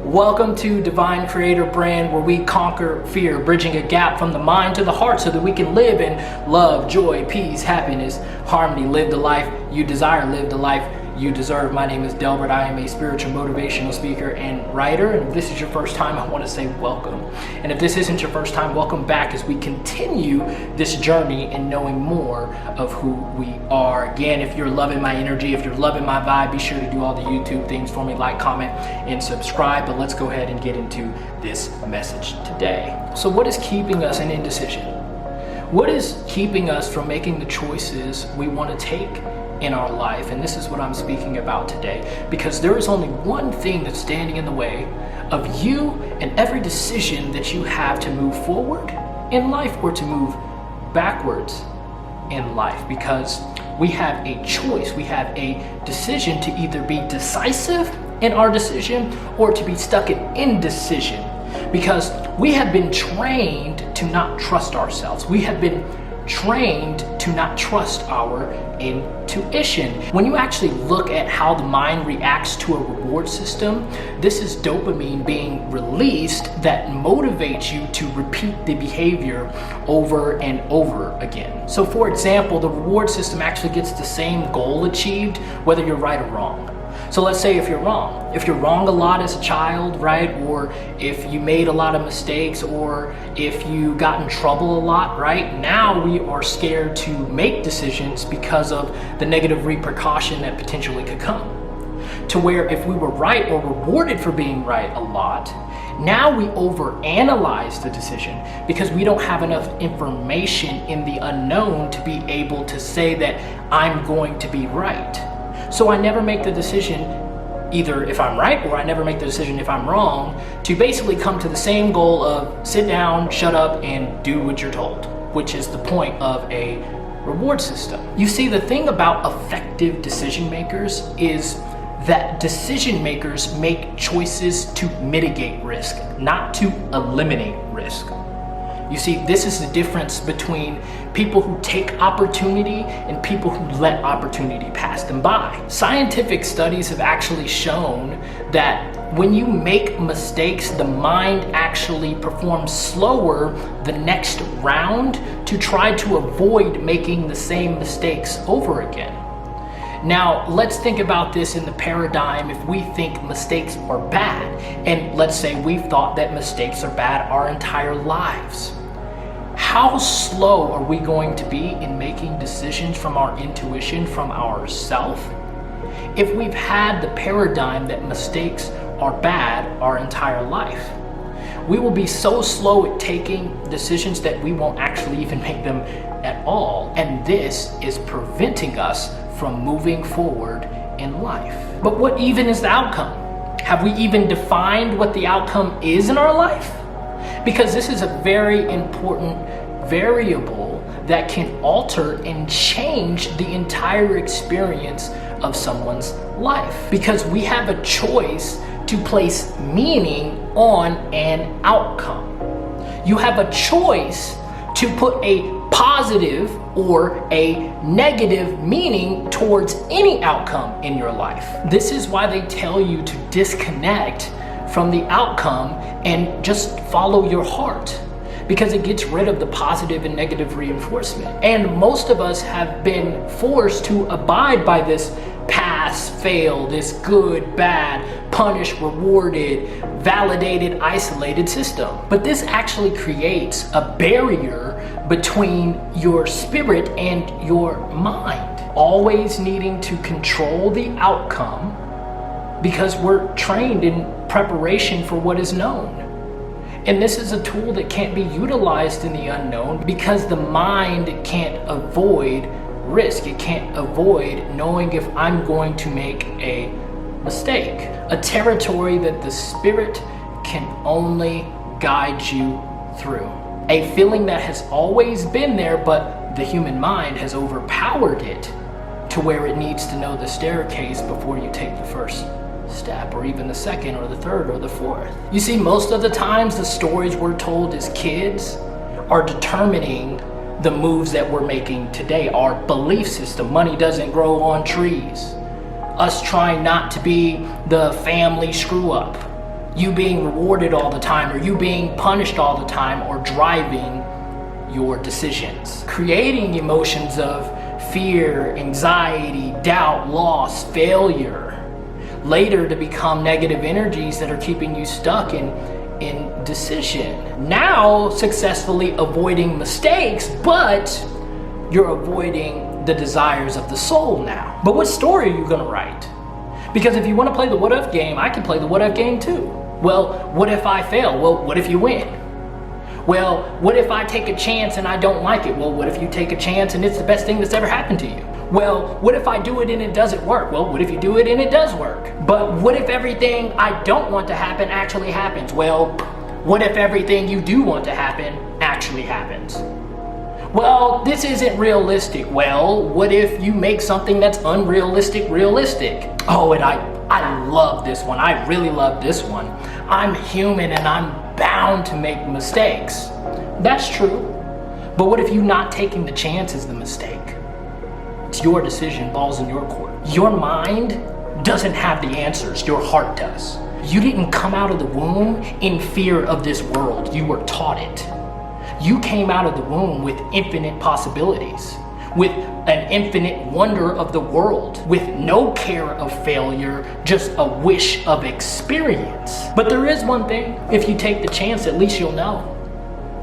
Welcome to Divine Creator Brand, where we conquer fear, bridging a gap from the mind to the heart so that we can live in love, joy, peace, happiness, harmony, live the life you desire, live the life you deserve. My name is Delbert. I am a spiritual motivational speaker and writer. And if this is your first time, I want to say welcome. And if this isn't your first time, welcome back as we continue this journey in knowing more of who we are. Again, if you're loving my energy, if you're loving my vibe, be sure to do all the YouTube things for me, like, comment, and subscribe. But let's go ahead and get into this message today. So what is keeping us in indecision? What is keeping us from making the choices we want to take in our life? And this is what I'm speaking about today, because there is only one thing that's standing in the way of you and every decision that you have to move forward in life or to move backwards in life, because we have a choice, we have a decision to either be decisive in our decision or to be stuck in indecision, because we have been trained to not trust ourselves. We have been trained to not trust our intuition. When you actually look at how the mind reacts to a reward system, this is dopamine being released that motivates you to repeat the behavior over and over again. So for example, the reward system actually gets the same goal achieved whether you're right or wrong. So let's say if you're wrong a lot as a child, right? Or if you made a lot of mistakes, or if you got in trouble a lot, right? Now we are scared to make decisions because of the negative repercussion that potentially could come. To where if we were right or rewarded for being right a lot, now we overanalyze the decision because we don't have enough information in the unknown to be able to say that I'm going to be right. So I never make the decision either if I'm right, or I never make the decision if I'm wrong, to basically come to the same goal of sit down, shut up, and do what you're told, which is the point of a reward system. You see, the thing about effective decision makers is that decision makers make choices to mitigate risk, not to eliminate risk. You see, this is the difference between people who take opportunity and people who let opportunity pass them by. Scientific studies have actually shown that when you make mistakes, the mind actually performs slower the next round to try to avoid making the same mistakes over again. Now, let's think about this in the paradigm if we think mistakes are bad, and let's say we've thought that mistakes are bad our entire lives. How slow are we going to be in making decisions from our intuition, from ourself, if we've had the paradigm that mistakes are bad our entire life? We will be so slow at taking decisions that we won't actually even make them at all. And this is preventing us from moving forward in life. But what even is the outcome? Have we even defined what the outcome is in our life? Because this is a very important variable that can alter and change the entire experience of someone's life. Because we have a choice to place meaning on an outcome. You have a choice to put a positive or a negative meaning towards any outcome in your life. This is why they tell you to disconnect from the outcome and just follow your heart, because it gets rid of the positive and negative reinforcement. And most of us have been forced to abide by this pass, fail, this good, bad, punish, rewarded, validated, isolated system. But this actually creates a barrier between your spirit and your mind, always needing to control the outcome because we're trained in preparation for what is known. And this is a tool that can't be utilized in the unknown because the mind can't avoid risk. It can't avoid knowing if I'm going to make a mistake. A territory that the spirit can only guide you through. A feeling that has always been there, but the human mind has overpowered it to where it needs to know the staircase before you take the first step, or even the second, or the third, or the fourth. You see, most of the times the stories we're told as kids are determining the moves that we're making today. Our belief system, money doesn't grow on trees, us trying not to be the family screw up, you being rewarded all the time, or you being punished all the time, or driving your decisions. Creating emotions of fear, anxiety, doubt, loss, failure, later to become negative energies that are keeping you stuck in indecision. Now successfully avoiding mistakes, but you're avoiding the desires of the soul now. But what story are you gonna write? Because if you wanna play the what if game, I can play the what if game too. Well, what if I fail? Well, what if you win? Well, what if I take a chance and I don't like it? Well, what if you take a chance and it's the best thing that's ever happened to you? Well, what if I do it and it doesn't work? Well, what if you do it and it does work? But what if everything I don't want to happen actually happens? Well, what if everything you do want to happen actually happens? Well, this isn't realistic. Well, what if you make something that's unrealistic realistic? Oh, and I love this one. I really love this one. I'm human and I'm bound to make mistakes. That's true. But what if you not taking the chance is the mistake? It's your decision, balls in your court. Your mind doesn't have the answers, your heart does. You didn't come out of the womb in fear of this world, you were taught it. You came out of the womb with infinite possibilities, with an infinite wonder of the world, with no care of failure, just a wish of experience. But there is one thing, if you take the chance, at least you'll know.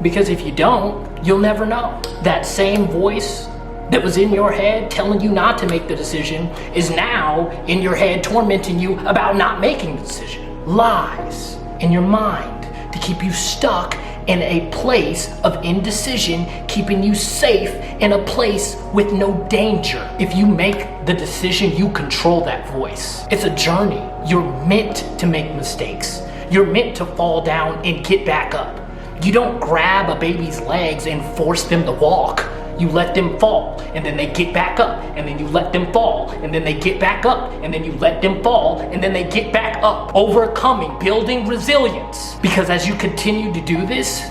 Because if you don't, you'll never know. That same voice that was in your head telling you not to make the decision is now in your head tormenting you about not making the decision. Lies in your mind to keep you stuck in a place of indecision, keeping you safe in a place with no danger. If you make the decision, you control that voice. It's a journey. You're meant to make mistakes. You're meant to fall down and get back up. You don't grab a baby's legs and force them to walk. You let them fall, and then they get back up, and then you let them fall, and then they get back up, and then you let them fall, and then they get back up. Overcoming, building resilience. Because as you continue to do this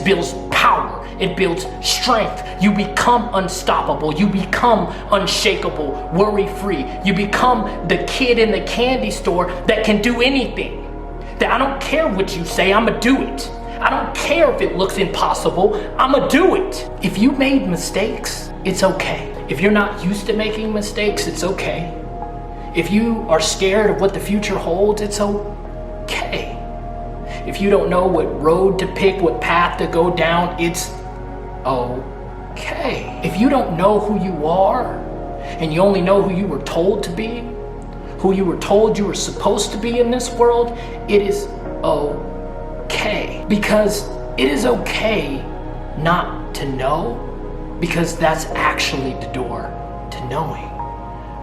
builds power, it builds strength. You become unstoppable, you become unshakable, worry-free. You become the kid in the candy store that can do anything. That I don't care what you say, I'ma do it. I don't care if it looks impossible, I'ma do it. If you made mistakes, it's okay. If you're not used to making mistakes, it's okay. If you are scared of what the future holds, it's okay. If you don't know what road to pick, what path to go down, it's okay. If you don't know who you are, and you only know who you were told to be, who you were told you were supposed to be in this world, it is okay. Because it is okay not to know, because that's actually the door to knowing.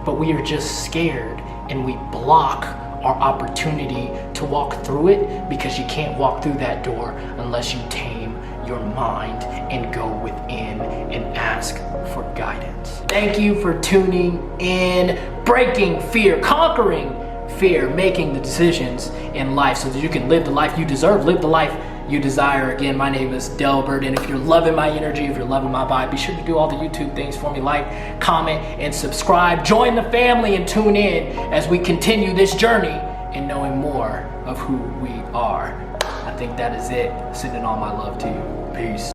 But we are just scared and we block our opportunity to walk through it, because you can't walk through that door unless you tame your mind and go within and ask for guidance. Thank you for tuning in. Breaking fear, conquering fear, making the decisions in life so that you can live the life you deserve, live the life you desire. Again, my name is Delbert, and if you're loving my energy, if you're loving my vibe, be sure to do all the YouTube things for me. Like, comment, and subscribe. Join the family and tune in as we continue this journey in knowing more of who we are. I think that is it. Sending all my love to you. Peace.